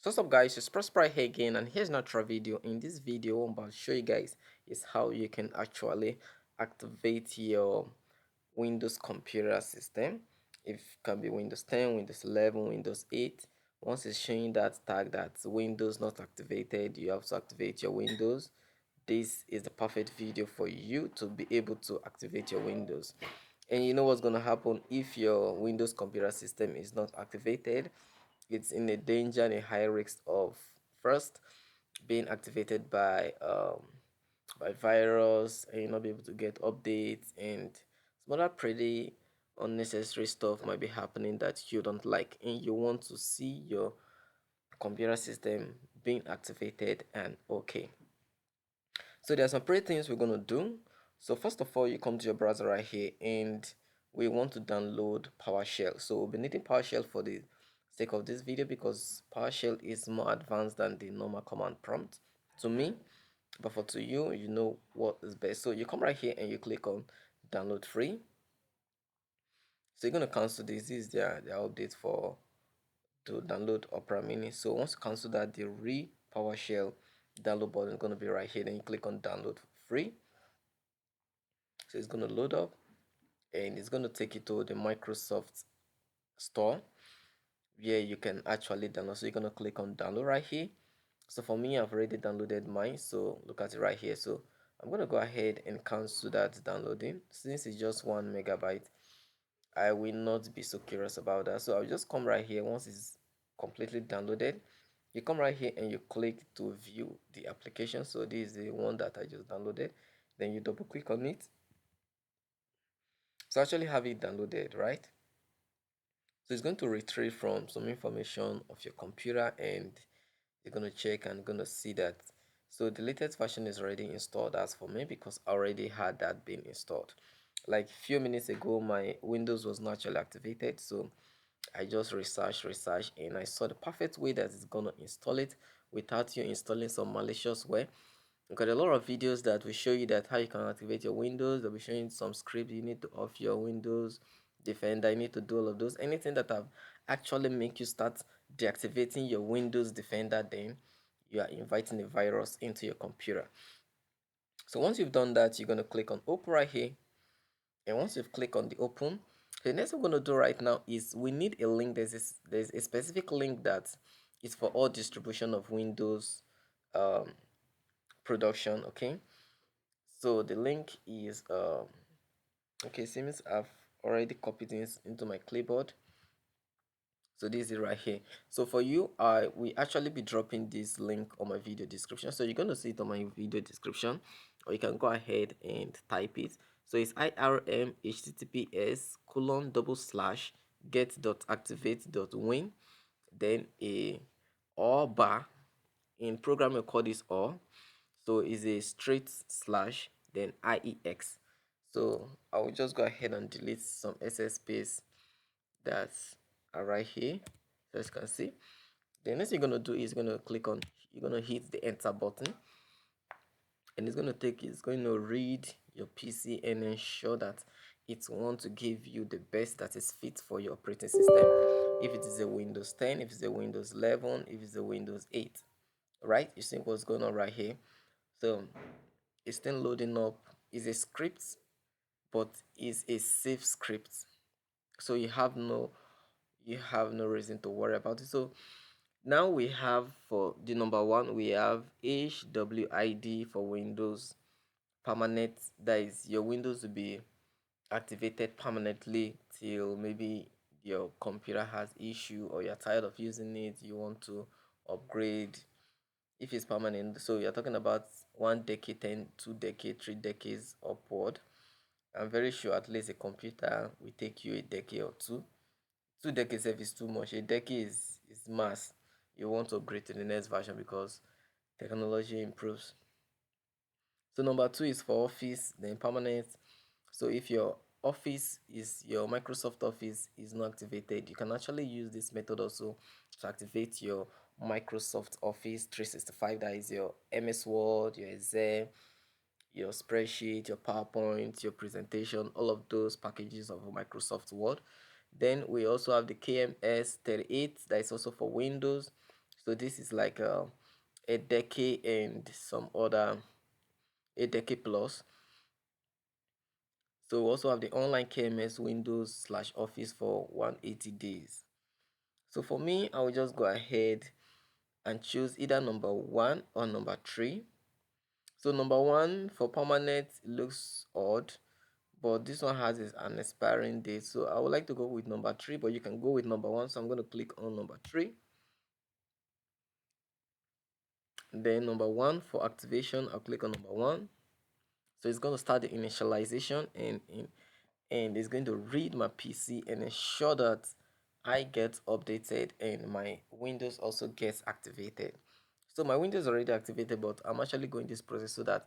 So what's up guys, it's Prosper here again, and here's another video. In this video what I'm about to show you guys is how you can actually activate your Windows computer system. It can be Windows 10, Windows 11, Windows 8. Once it's showing that tag that Windows not activated, you have to activate your Windows. This is the perfect video for you to be able to activate your Windows. And you know what's going to happen if your Windows computer system is not activated? It's in a danger and a high risk of first being activated by virus, and you'll not be able to get updates, and some other pretty unnecessary stuff might be happening that you don't like, and you want to see your computer system being activated and okay. So there's some pretty things we're going to do. So first of all, you come to your browser right here, and we want to download PowerShell. So we'll be needing PowerShell for the sake of this video because PowerShell is more advanced than the normal command prompt to me, but for to you, you know what is best. So you come right here and you click on download free. So you're going to cancel this. This is their update for to download Opera Mini. So once you cancel that, the PowerShell download button is going to be right here. Then you click on download free. So it's going to load up and it's going to take you to the Microsoft store where you can actually download. So you're going to click on download right here. So for me, I've already downloaded mine. So look at it right here. So I'm going to go ahead and cancel that downloading. Since it's just 1 MB, I will not be so curious about that. So I'll just come right here. Once it's completely downloaded, you come right here and you click to view the application. So this is the one that I just downloaded. Then you double click on it. So actually have it downloaded, right? So it's going to retrieve from some information of your computer, and you're going to check and going to see that. So the latest version is already installed as for me because I already had that being installed. Like a few minutes ago, my Windows was not actually activated. So I just researched, and I saw the perfect way that it's going to install it without you installing some malicious way. We've got a lot of videos that will show you that how you can activate your Windows. They'll be showing some script you need to off your Windows Defender. You need to do all of those. Anything that have actually make you start deactivating your Windows Defender, then you are inviting a virus into your computer. So once you've done that, you're going to click on open right here. And once you've clicked on the open, the next we're going to do right now is we need a link. There's a specific link that is for all distribution of Windows production. Okay, so the link is okay, since I've already copied this into my clipboard. So this is it right here. So for you, I will actually be dropping this link on my video description. So you're going to see it on my video description, or you can go ahead and type it. So it's IRM https:// get.activate.win, then a or bar. In programming code is or, so it's a straight slash then IEX. So I will just go ahead and delete some SS space that are right here, so as you can see. The next thing you're going to do is going to click on, you're going to hit the enter button, and it's going to read your PC and ensure that it wants to give you the best that is fit for your operating system. If it is a Windows 10, if it's a Windows 11, if it's a Windows 8, right? You see what's going on right here. So it's still loading up. It's a script, but it's a safe script, so you have no reason to worry about it. So now we have, for the number one, we have HWID for Windows permanent. That is, your Windows will be activated permanently till maybe your computer has issue or you're tired of using it, you want to upgrade. If it's permanent, so you're talking about 1 decade, 10, 2 decade, 3 decades upward. I'm very sure at least a computer will take you a decade or two. 2 decades is too much. A decade is mass. You want to upgrade to the next version because technology improves. So number two is for Office, then permanent. So if your your Microsoft Office is not activated, you can actually use this method also to activate your Microsoft Office 365. That is your MS Word, your Excel, your spreadsheet, your PowerPoint, your presentation, all of those packages of Microsoft Word. Then we also have the KMS 38, that is also for Windows. So this is like a decade and some other, a decade plus. So we also have the online KMS Windows slash Office for 180 days. So for me, I will just go ahead and choose either number 1 or number 3. So number 1 for permanent looks odd, but this one has an expiring date. So I would like to go with number 3, but you can go with number 1. So I'm going to click on number 3. Then number 1 for activation, I'll click on number 1. So it's going to start the initialization, and it's going to read my PC and ensure that I get updated and my Windows also gets activated. So my Windows is already activated, but I'm actually going this process so that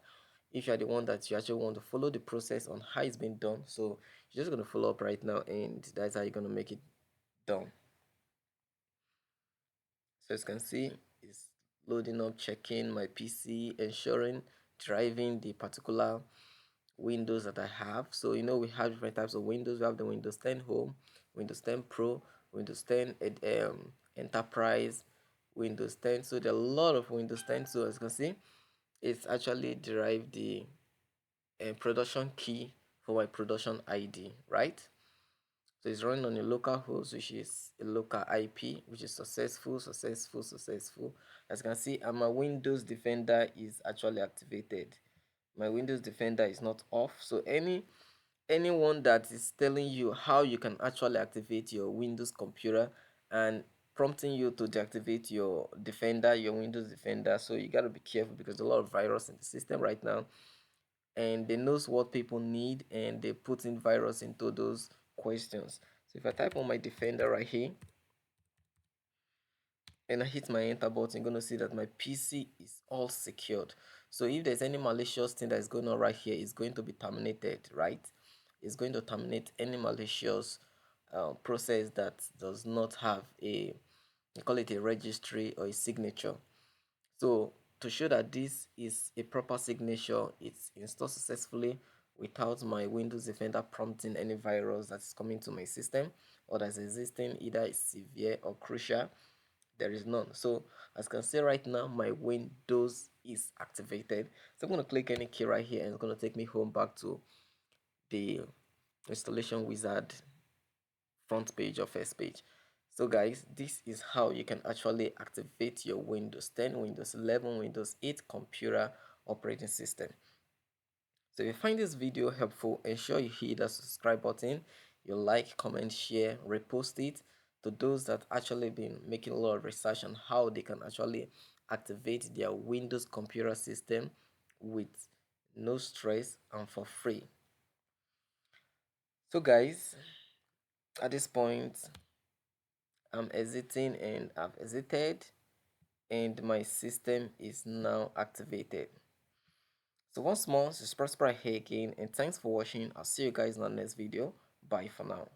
if you're the one that you actually want to follow the process on how it's been done, so you're just going to follow up right now, and that's how you're going to make it done. So as you can see, it's loading up, checking my PC, ensuring driving the particular Windows that I have. So we have different types of Windows. We have the Windows 10 Home, Windows 10 Pro, Windows 10 Enterprise, Windows 10. So there are a lot of Windows 10. So as you can see, it's actually derived the production key for my production ID, right? So it's running on a local host, which is a local IP, which is successful, successful, successful. As you can see, and my Windows Defender is actually activated. My Windows Defender is not off. So anyone that is telling you how you can actually activate your Windows computer and prompting you to deactivate your Defender, your Windows Defender, so you got to be careful because there's a lot of virus in the system right now, and they knows what people need and they put in virus into those questions. So if I type on my Defender right here and I hit my enter button, you're going to see that my PC is all secured. So if there's any malicious thing that is going on right here, it's going to be terminated, right? It's going to terminate any malicious process that does not have a, we call it a registry or a signature. So to show that this is a proper signature, it's installed successfully without my Windows Defender prompting any virus that's coming to my system or that's existing, either severe or crucial. There is none. So as you can see right now, my Windows is activated. So I'm going to click any key right here and it's going to take me home back to the installation wizard front page or first page. So guys, this is how you can actually activate your Windows 10, Windows 11, Windows 8 computer operating system. So if you find this video helpful, ensure you hit the subscribe button, you like, comment, share, repost it to those that actually been making a lot of research on how they can actually activate their Windows computer system with no stress and for free. So guys, at this point, I'm exiting and I've exited and my system is now activated. So once more, this is Prosper here again, and thanks for watching. I'll see you guys in the next video. Bye for now.